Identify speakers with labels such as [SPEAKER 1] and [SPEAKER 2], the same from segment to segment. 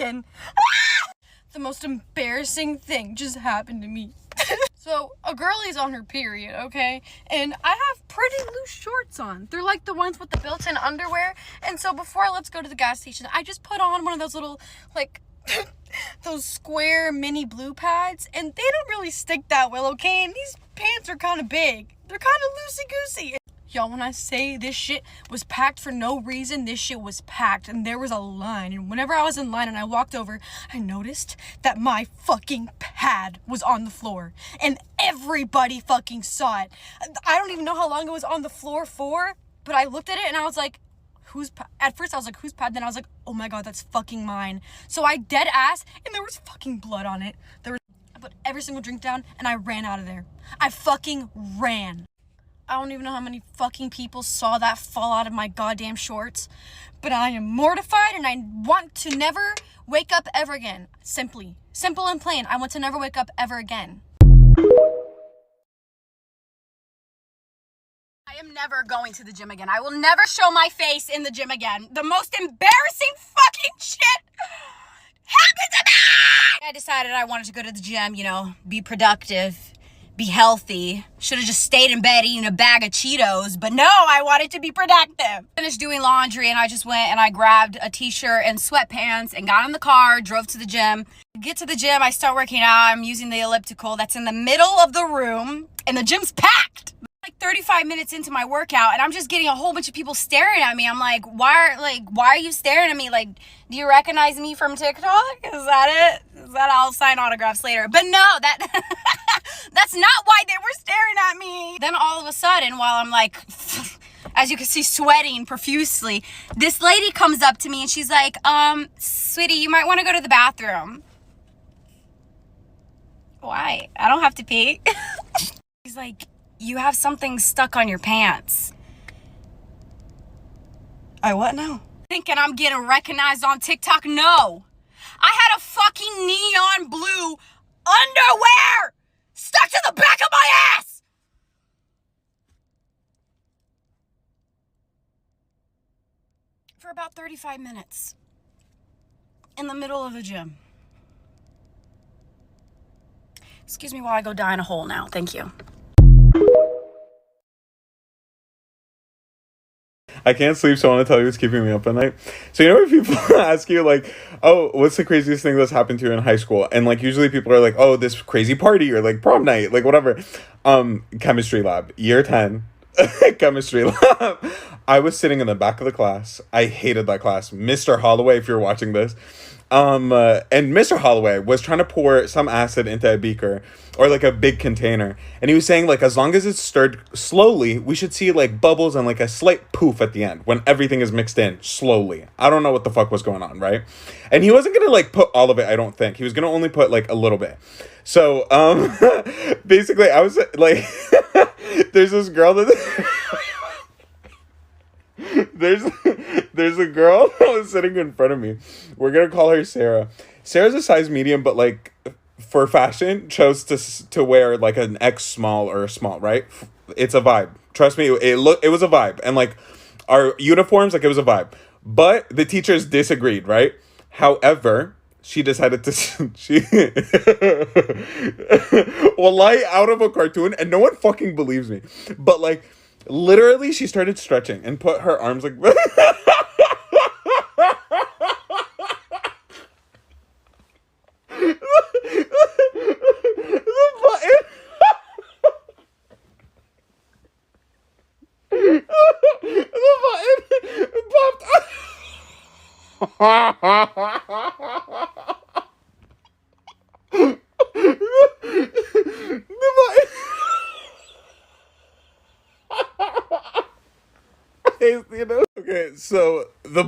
[SPEAKER 1] again. The most embarrassing thing just happened to me. So, a girlie's on her period, okay? And I have pretty loose shorts on. They're like the ones with the built-in underwear. And so before let's go to the gas station, I just put on one of those little, like, those square mini blue pads. And they don't really stick that well, okay? And these pants are kind of big. They're kind of loosey-goosey. Y'all, when I say this shit was packed for no reason, this shit was packed. And there was a line. And whenever I was in line and I walked over, I noticed that my fucking pad was on the floor. And everybody fucking saw it. I don't even know how long it was on the floor for, but I looked at it and I was like, at first I was like, whose pad? Then I was like, oh my God, that's fucking mine. So I dead ass, and there was fucking blood on it. I put every single drink down and I ran out of there. I fucking ran. I don't even know how many fucking people saw that fall out of my goddamn shorts, but I am mortified and I want to never wake up ever again. Simple and plain. I want to never wake up ever again. I am never going to the gym again. I will never show my face in the gym again. The most embarrassing fucking shit happened to me! I decided I wanted to go to the gym, you know, be productive, be healthy. Should have just stayed in bed eating a bag of Cheetos, but no, I wanted to be productive. Finished doing laundry and I just went and I grabbed a t-shirt and sweatpants and got in the car, drove to the gym. Get to the gym, I start working out. I'm using the elliptical that's in the middle of the room and the gym's packed. Like 35 minutes into my workout and I'm just getting a whole bunch of people staring at me. I'm like, why are you staring at me? Like, do you recognize me from TikTok? Is that it? Is that I'll sign autographs later? But no, that's not why they were staring at me. Then all of a sudden, while I'm like, as you can see, sweating profusely, this lady comes up to me and she's like, sweetie, you might want to go to the bathroom. Why? I don't have to pee. She's like, you have something stuck on your pants. I what now? Thinking I'm getting recognized on TikTok? No. I had a fucking neon blue underwear stuck to the back of my ass. For about 35 minutes. In the middle of the gym. Excuse me while I go die in a hole now. Thank you.
[SPEAKER 2] I can't sleep, so I want to tell you what's keeping me up at night. So, you know when people ask you, like, oh, what's the craziest thing that's happened to you in high school? And, like, usually people are like, oh, this crazy party or, like, prom night, like, whatever. Chemistry lab, year 10, chemistry lab. I was sitting in the back of the class. I hated that class. Mr. Holloway, if you're watching this. And Mr. Holloway was trying to pour some acid into a beaker or like a big container. And he was saying like, as long as it's stirred slowly, we should see like bubbles and like a slight poof at the end when everything is mixed in slowly. I don't know what the fuck was going on, right? And he wasn't going to like put all of it, I don't think. He was going to only put like a little bit. So, basically I was like, there's this girl that... There's a girl that was sitting in front of me. We're gonna call her Sarah. Sarah's a size medium, but like for fashion, chose to wear like an X small or a small, right? It's a vibe. Trust me, it was a vibe, and like our uniforms, like it was a vibe. But the teachers disagreed, right? However, she decided to well, lie out of a cartoon, and no one fucking believes me. But like. Literally, she started stretching and put her arms like... the button Okay, so the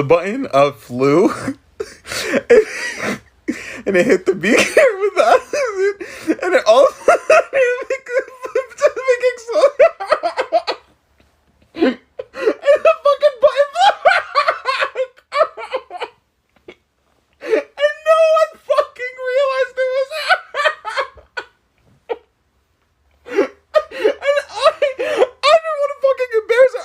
[SPEAKER 2] button flew and it hit the beaker with the acid and it all making so and the fucking button and no one fucking realized it was I didn't want to fucking embarrass her.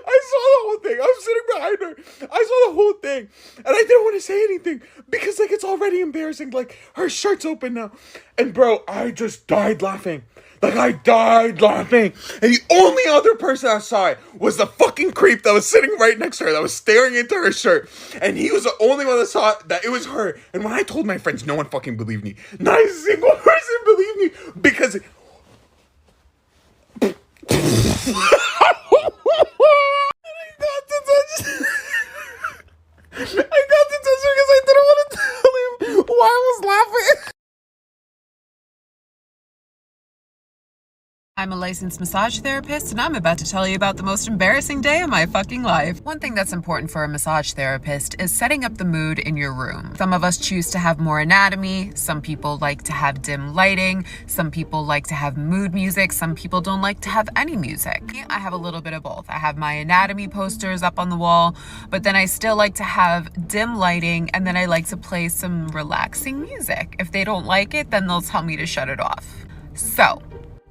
[SPEAKER 2] I saw the whole thing. I was sitting behind her. I saw the whole thing, and I didn't want to say anything because like it's already embarrassing. Like her shirt's open now, and bro, I just died laughing. Like I died laughing, and the only other person I saw it was the fucking creep that was sitting right next to her, that was staring into her shirt, and he was the only one that saw that it was her. And when I told my friends, no one fucking believed me. Not a single person believed me because. I got to touch her because I didn't want to tell him why I was laughing.
[SPEAKER 3] I'm a licensed massage therapist, and I'm about to tell you about the most embarrassing day of my fucking life. One thing that's important for a massage therapist is setting up the mood in your room. Some of us choose to have more anatomy, some people like to have dim lighting, some people like to have mood music, some people don't like to have any music. I have a little bit of both. I have my anatomy posters up on the wall, but then I still like to have dim lighting, and then I like to play some relaxing music. If they don't like it, then they'll tell me to shut it off. So,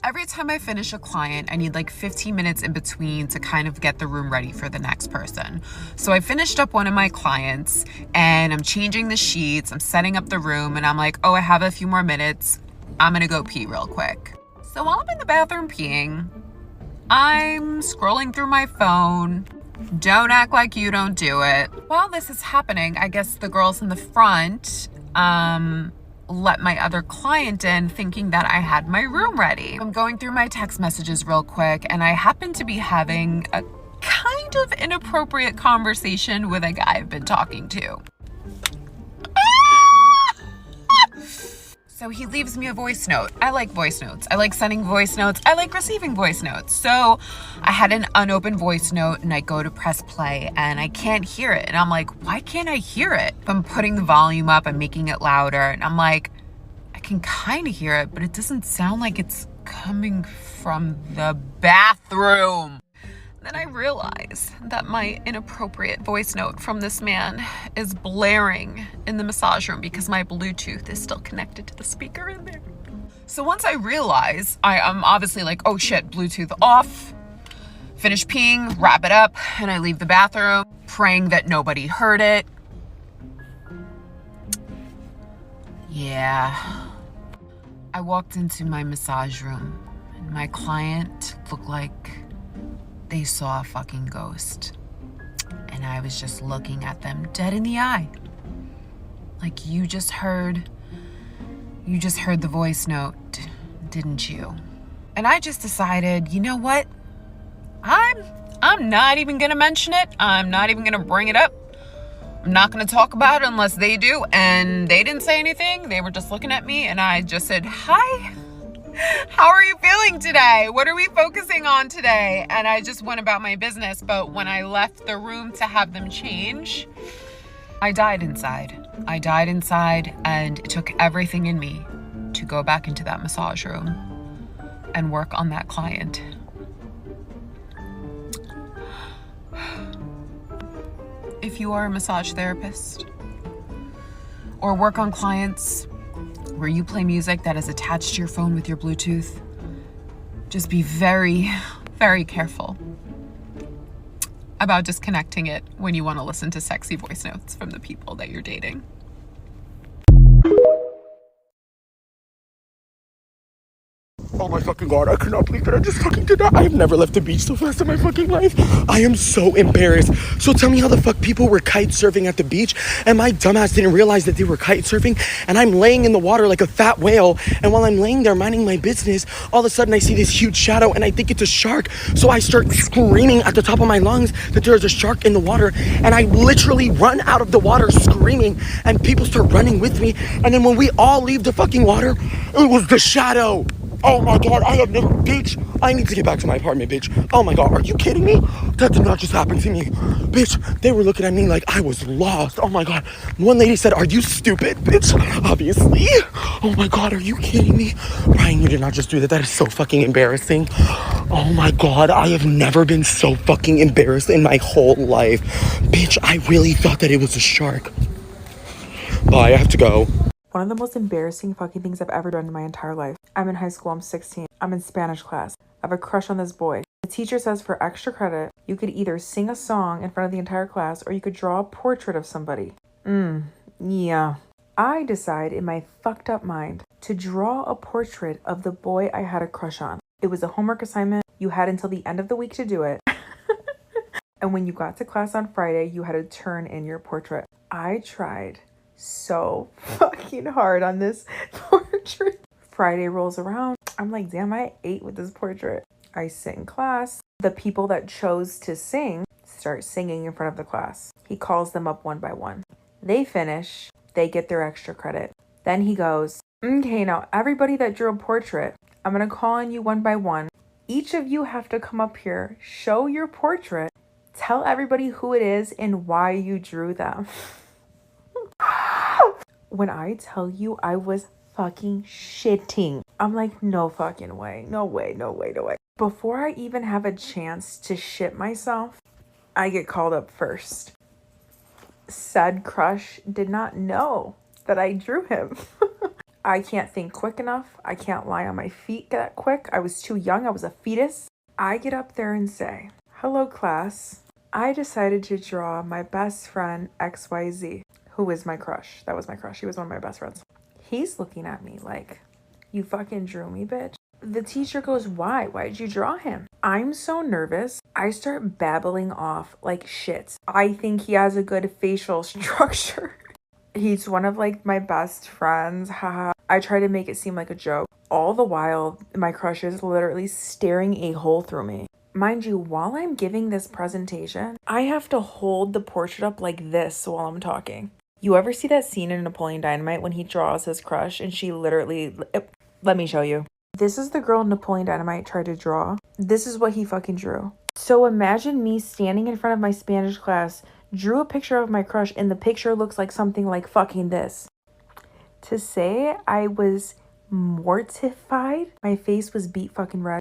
[SPEAKER 3] every time I finish a client, I need like 15 minutes in between to kind of get the room ready for the next person. So I finished up one of my clients and I'm changing the sheets, I'm setting up the room, and I'm like, oh, I have a few more minutes. I'm gonna go pee real quick. So while I'm in the bathroom peeing, I'm scrolling through my phone. Don't act like you don't do it. While this is happening, I guess the girls in the front, let my other client in thinking that I had my room ready. I'm going through my text messages real quick, and I happen to be having a kind of inappropriate conversation with a guy I've been talking to. So he leaves me a voice note. I like voice notes. I like sending voice notes. I like receiving voice notes. So I had an unopened voice note, and I go to press play and I can't hear it. And I'm like, why can't I hear it? I'm putting the volume up, I'm making it louder, and I'm like, I can kind of hear it, but it doesn't sound like it's coming from the bathroom. Then I realize that my inappropriate voice note from this man is blaring in the massage room because my Bluetooth is still connected to the speaker in there. So once I realize, I'm obviously like, oh shit, Bluetooth off, finish peeing, wrap it up, and I leave the bathroom, praying that nobody heard it. Yeah. I walked into my massage room, and my client looked like they saw a fucking ghost. And I was just looking at them dead in the eye. Like, you just heard the voice note, didn't you? And I just decided, you know what? I'm not even gonna mention it. I'm not even gonna bring it up. I'm not gonna talk about it unless they do. And they didn't say anything. They were just looking at me, and I just said, hi. How are you feeling today? What are we focusing on today? And I just went about my business. But when I left the room to have them change, I died inside. And it took everything in me to go back into that massage room and work on that client. If you are a massage therapist or work on clients where you play music that is attached to your phone with your Bluetooth, just be very, very careful about disconnecting it when you want to listen to sexy voice notes from the people that you're dating.
[SPEAKER 4] Oh my fucking god, I cannot believe that I just fucking did that. I have never left the beach so fast in my fucking life. I am so embarrassed. So tell me how the fuck people were kite surfing at the beach and my dumbass didn't realize that they were kite surfing, and I'm laying in the water like a fat whale, and while I'm laying there minding my business, all of a sudden I see this huge shadow and I think it's a shark. So I start screaming at the top of my lungs that there's a shark in the water, and I literally run out of the water screaming, and people start running with me, and then when we all leave the fucking water, it was the shadow. Oh my god, I have never, bitch, I need to get back to my apartment, bitch. Oh my god, are you kidding me? That did not just happen to me. Bitch, they were looking at me like I was lost. Oh my god. One lady said, are you stupid, bitch? Obviously. Oh my god, are you kidding me? Ryan, you did not just do that. That is so fucking embarrassing. Oh my god, I have never been so fucking embarrassed in my whole life. Bitch, I really thought that it was a shark. Bye, I have to go.
[SPEAKER 5] One of the most embarrassing fucking things I've ever done in my entire life. I'm in high school, I'm 16. I'm in Spanish class. I have a crush on this boy. The teacher says for extra credit, you could either sing a song in front of the entire class or you could draw a portrait of somebody. Yeah. I decide in my fucked up mind to draw a portrait of the boy I had a crush on. It was a homework assignment. You had until the end of the week to do it. And when you got to class on Friday, you had to turn in your portrait. I tried so fucking hard on this portrait. Friday rolls around. I'm like, damn, I ate with this portrait. I sit in class. The people that chose to sing start singing in front of the class. He calls them up one by one. They finish. They get their extra credit. Then he goes, okay, now everybody that drew a portrait, I'm going to call on you one by one. Each of you have to come up here, show your portrait, tell everybody who it is and why you drew them. When I tell you I was fucking shitting, I'm like, no fucking way. No way, no way, no way. Before I even have a chance to shit myself, I get called up first. Said crush did not know that I drew him. I can't think quick enough. I can't lie on my feet that quick. I was too young. I was a fetus. I get up there and say, hello class. I decided to draw my best friend XYZ, who is my crush. That was my crush. He was one of my best friends. He's looking at me like, you fucking drew me, bitch. The teacher goes, why? Why did you draw him? I'm so nervous. I start babbling off like shit. I think he has a good facial structure. He's one of like my best friends. Haha. I try to make it seem like a joke. All the while, my crush is literally staring a hole through me. Mind you, while I'm giving this presentation, I have to hold the portrait up like this while I'm talking. You ever see that scene in Napoleon Dynamite when he draws his crush and she literally... Let me show you. This is the girl Napoleon Dynamite tried to draw. This is what he fucking drew. So imagine me standing in front of my Spanish class, drew a picture of my crush, and the picture looks like something like fucking this. To say I was mortified, my face was beet fucking red.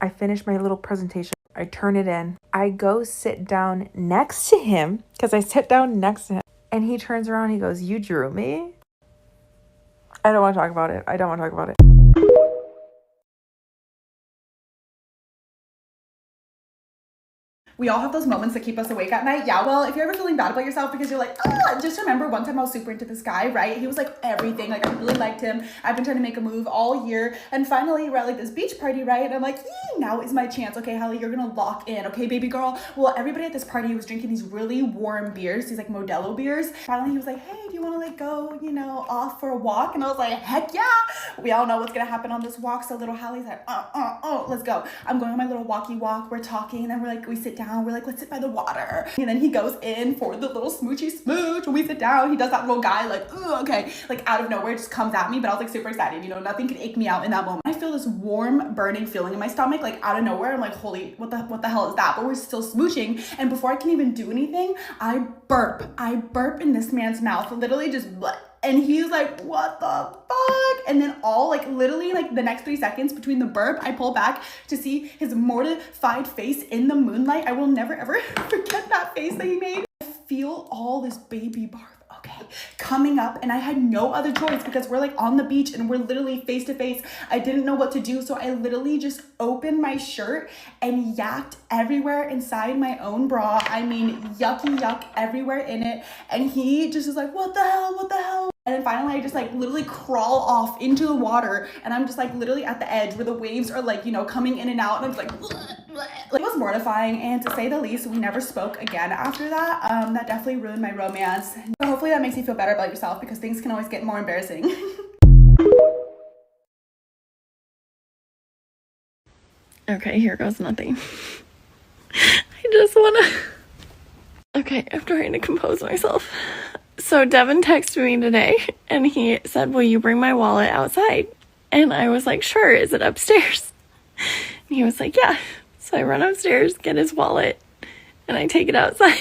[SPEAKER 5] I finished my little presentation. I turn it in. I go sit down next to him, because I sit down next to him. And he turns around, he goes, you drew me? I don't want to talk about it. I don't want to talk about it.
[SPEAKER 6] We all have those moments that keep us awake at night. Yeah, well, if you're ever feeling bad about yourself because you're like, just remember one time I was super into this guy, right? He was like everything. Like I really liked him. I've been trying to make a move all year. And finally we're at like this beach party, right? And I'm like, now is my chance. Okay, Hallie, you're gonna lock in. Okay, baby girl. Well, everybody at this party was drinking these really warm beers, these like Modelo beers. Finally he was like, hey, do you want to like go, off for a walk? And I was like, heck yeah. We all know what's gonna happen on this walk. So little Hallie's like, let's go. I'm going on my little walkie walk. We're talking and then we sit down. We're like, let's sit by the water. And then he goes in for the little smoochy smooch. When we sit down, he does that little guy like, okay, like out of nowhere, just comes at me. But I was like super excited, nothing could ache me out in that moment. I feel this warm burning feeling in my stomach, like out of nowhere. I'm like, holy, what the hell is that? But we're still smooching. And before I can even do anything, I burp in this man's mouth, literally just bleh. And he's like, what the fuck? And then literally the next 3 seconds between the burp, I pull back to see his mortified face in the moonlight. I will never ever forget that face that he made. I feel all this baby barf, coming up, and I had no other choice because we're like on the beach and we're literally face to face. I didn't know what to do, so I literally just opened my shirt and yacked everywhere inside my own bra. I mean, yucky yuck everywhere in it. And he just was like, what the hell? And then finally I just literally crawl off into the water, and I'm just literally at the edge where the waves are coming in and out, and I'm just it was mortifying, and to say the least, we never spoke again after that. That definitely ruined my romance. But hopefully that makes you feel better about yourself, because things can always get more embarrassing.
[SPEAKER 1] Okay, here goes nothing. I just wanna... Okay, I'm trying to compose myself. So Devin texted me today, and he said, will you bring my wallet outside? And I was like, sure, is it upstairs? And he was like, yeah. So I run upstairs, get his wallet, and I take it outside.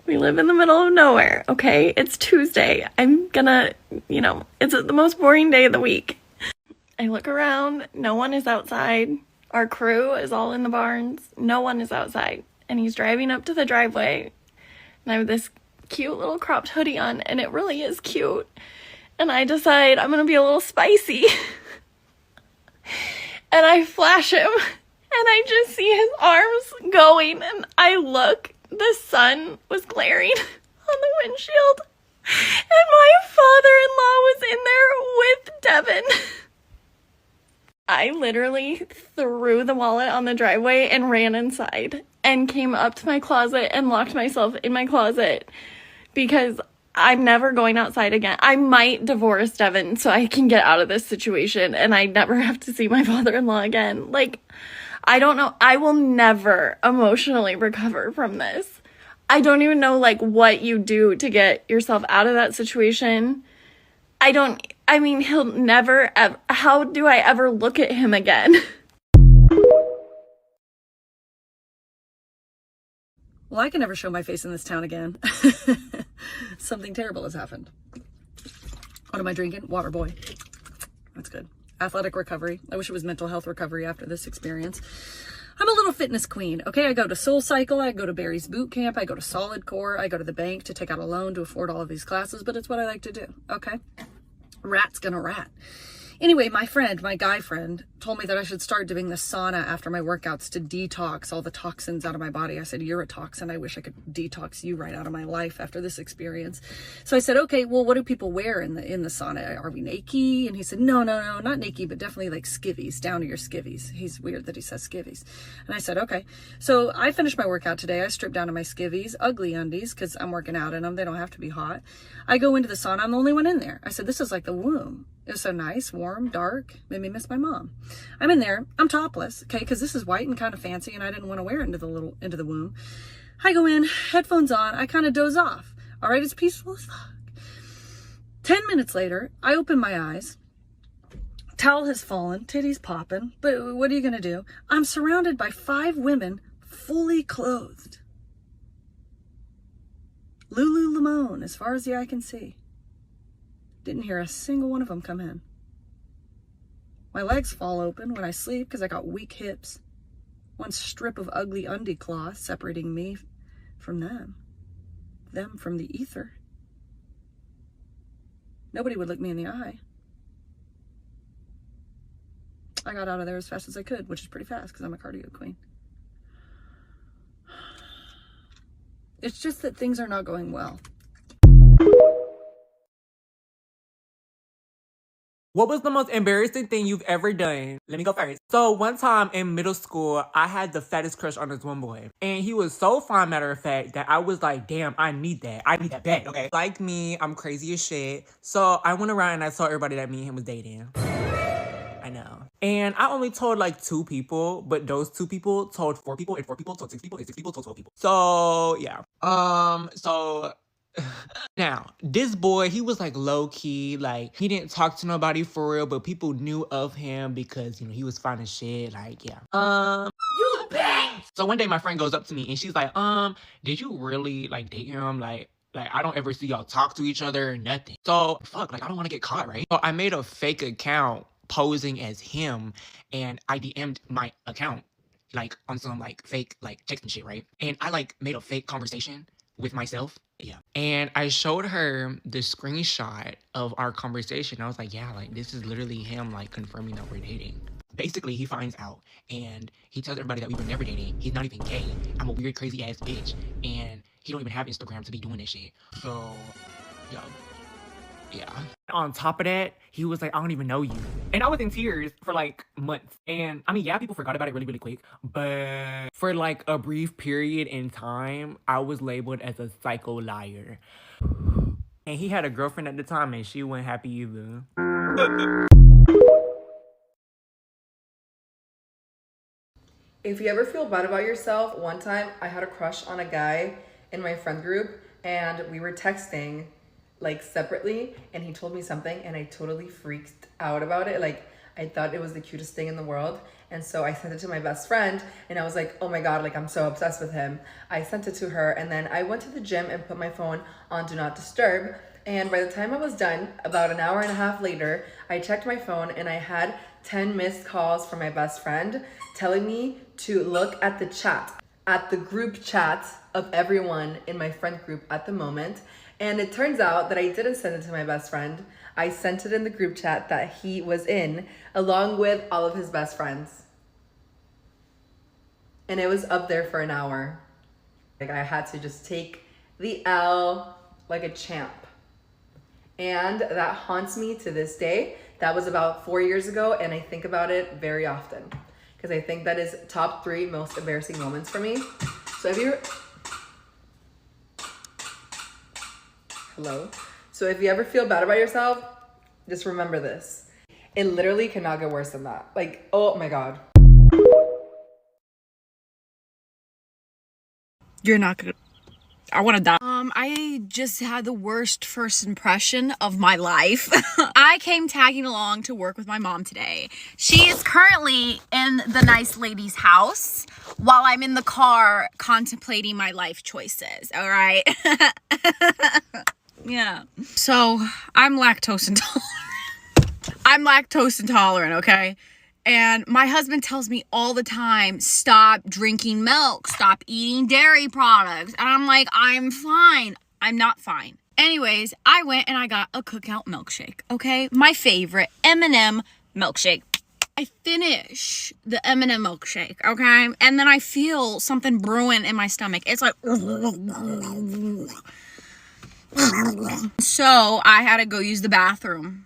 [SPEAKER 1] We live in the middle of nowhere, okay? It's Tuesday. I'm gonna, it's the most boring day of the week. I look around, no one is outside. Our crew is all in the barns. No one is outside. And he's driving up to the driveway, and I have this cute little cropped hoodie on, and it really is cute. And I decide I'm gonna be a little spicy. And I flash him,
[SPEAKER 7] I just see his arms going, and I look, the sun was glaring on the windshield, and my father-in-law was in there with Devin. I literally threw the wallet on the driveway and ran inside and came up to my closet and locked myself in my closet because I'm never going outside again. I might divorce Devin so I can get out of this situation and I never have to see my father-in-law again. Like, I don't know. I will never emotionally recover from this. I don't even know, like, what you do to get yourself out of that situation. He'll never, how do I ever look at him again?
[SPEAKER 8] Well, I can never show my face in this town again. Something terrible has happened. What am I drinking? Water boy. That's good. Athletic recovery. I wish it was mental health recovery after this experience. I'm a little fitness queen. Okay, I go to Soul Cycle, I go to Barry's Boot Camp, I go to Solid Core, I go to the bank to take out a loan to afford all of these classes, but it's what I like to do. Okay? Rat's gonna rat. Anyway, my guy friend, told me that I should start doing the sauna after my workouts to detox all the toxins out of my body. I said, you're a toxin. I wish I could detox you right out of my life after this experience. So I said, okay, well, what do people wear in the sauna? Are we naked? And he said, no, not naked, but definitely like skivvies, down to your skivvies. He's weird that he says skivvies. And I said, okay. So I finished my workout today. I stripped down to my skivvies, ugly undies, because I'm working out in them. They don't have to be hot. I go into the sauna. I'm the only one in there. I said, this is like the womb. It was so nice, warm, dark, made me miss my mom. I'm in there, I'm topless, okay, because this is white and kind of fancy and I didn't want to wear it into the womb. I go in, headphones on, I kind of doze off. All right, it's peaceful as fuck. 10 minutes later, I open my eyes. Towel has fallen, titties popping, but what are you going to do? I'm surrounded by 5 women fully clothed. Lululemon, as far as the eye can see. Didn't hear a single one of them come in. My legs fall open when I sleep because I got weak hips. One strip of ugly undie cloth separating me from them. Them from the ether. Nobody would look me in the eye. I got out of there as fast as I could, which is pretty fast because I'm a cardio queen. It's just that things are not going well.
[SPEAKER 9] What was the most embarrassing thing you've ever done? Let me go first. So one time in middle school, I had the fattest crush on this one boy. And he was so fine, matter of fact, that I was like, damn, I need that. I need that bad, okay? Like me, I'm crazy as shit. So I went around and I told everybody that me and him was dating. I know. And I only told like 2 people, but those 2 people told 4 people, and 4 people told 6 people, and 6 people told 12 people. So, yeah. Now, this boy, he was like low-key, like, he didn't talk to nobody for real, but people knew of him because, you know, he was fine as shit, like, yeah. You bitch! So one day my friend goes up to me and she's like, did you really, like, date him? Like, I don't ever see y'all talk to each other or nothing. So, fuck, like, I don't want to get caught, right? So I made a fake account posing as him, and I DM'd my account, like, on some, like, fake, like, texting shit, right? And I, like, made a fake conversation with myself. Yeah. And I showed her the screenshot of our conversation. I was like, yeah, like, this is literally him, like, confirming that we're dating. Basically, he finds out and he tells everybody that we were never dating. He's not even gay. I'm a weird, crazy ass bitch. And he don't even have Instagram to be doing this shit. So, yeah. Yeah. On top of that, he was like, I don't even know you. And I was in tears for like months. And I mean, yeah, people forgot about it really, really quick. But for like a brief period in time, I was labeled as a psycho liar. And he had a girlfriend at the time and she wasn't happy either.
[SPEAKER 10] If you ever feel bad about yourself, one time I had a crush on a guy in my friend group and we were texting like separately and he told me something and I totally freaked out about it. Like I thought it was the cutest thing in the world. And so I sent it to my best friend and I was like, oh my God, like I'm so obsessed with him. I sent it to her and then I went to the gym and put my phone on Do Not Disturb. And by the time I was done, about an hour and a half later, I checked my phone and I had 10 missed calls from my best friend telling me to look at the chat, at the group chat of everyone in my friend group at the moment. And it turns out that I didn't send it to my best friend. I sent it in the group chat that he was in, along with all of his best friends. and it was up there for an hour. Like I had to just take the L like a champ. And that haunts me to this day. That was about 4 years ago, and I think about it very often because I think that is top 3 most embarrassing moments for me. So if you ever feel bad about yourself, just remember this. It literally cannot get worse than that. Like, oh my God.
[SPEAKER 1] You're not gonna. I want to die. I just had the worst first impression of my life. I came tagging along to work with my mom today. She is currently in the nice lady's house while I'm in the car contemplating my life choices. All right. Yeah. So I'm lactose intolerant. Okay. And my husband tells me all the time, stop drinking milk, stop eating dairy products. And I'm like, I'm fine. I'm not fine. Anyways, I went and I got a Cookout milkshake, okay? My favorite M&M milkshake. I finish the M&M milkshake, okay? And then I feel something brewing in my stomach. It's like... So I had to go use the bathroom.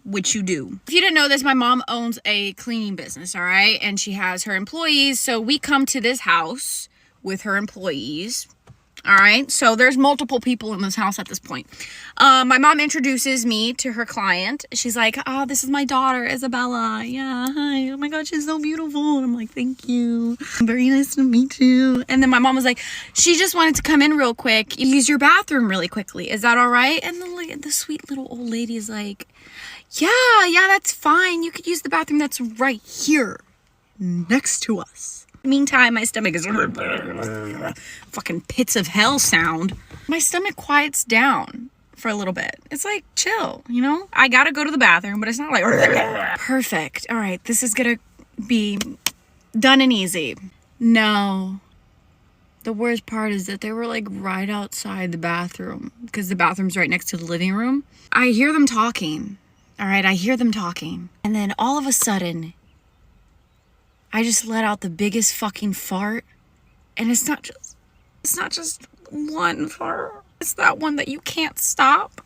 [SPEAKER 1] Which you do. If you didn't know this, my mom owns a cleaning business, all right? And she has her employees. So we come to this house with her employees, all right? So there's multiple people in this house at this point. My mom introduces me to her client. She's like, oh, this is my daughter, Isabella. Yeah, hi. Oh my God, she's so beautiful. And I'm like, thank you. Very nice to meet you. And then my mom was like, she just wanted to come in real quick, use your bathroom really quickly. Is that all right? And the sweet little old lady is like, yeah, that's fine. You could use the bathroom that's right here next to us. Meantime, my stomach is fucking pits of hell sound. My stomach quiets down for a little bit. It's like, chill, you know? I gotta go to the bathroom, but it's not like perfect. All right, this is gonna be done and easy. No. The worst part is that they were like right outside the bathroom because the bathroom's right next to the living room. I hear them talking. All right, I hear them talking. And then all of a sudden, I just let out the biggest fucking fart. And it's not just one fart. It's that one that you can't stop.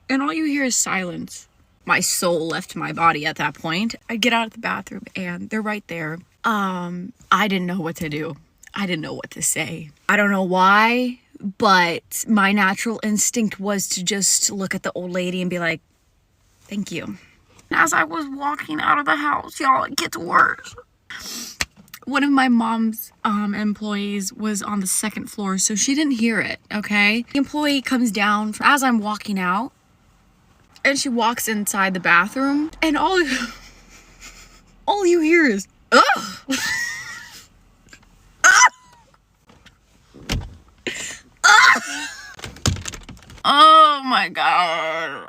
[SPEAKER 1] And all you hear is silence. My soul left my body at that point. I get out of the bathroom and they're right there. I didn't know what to do. I didn't know what to say. I don't know why, but my natural instinct was to just look at the old lady and be like, thank you. As I was walking out of the house, y'all, it gets worse. One of my mom's employees was on the second floor, so she didn't hear it, okay? The employee comes down as I'm walking out, and she walks inside the bathroom, and all you hear is, ugh! Oh my God.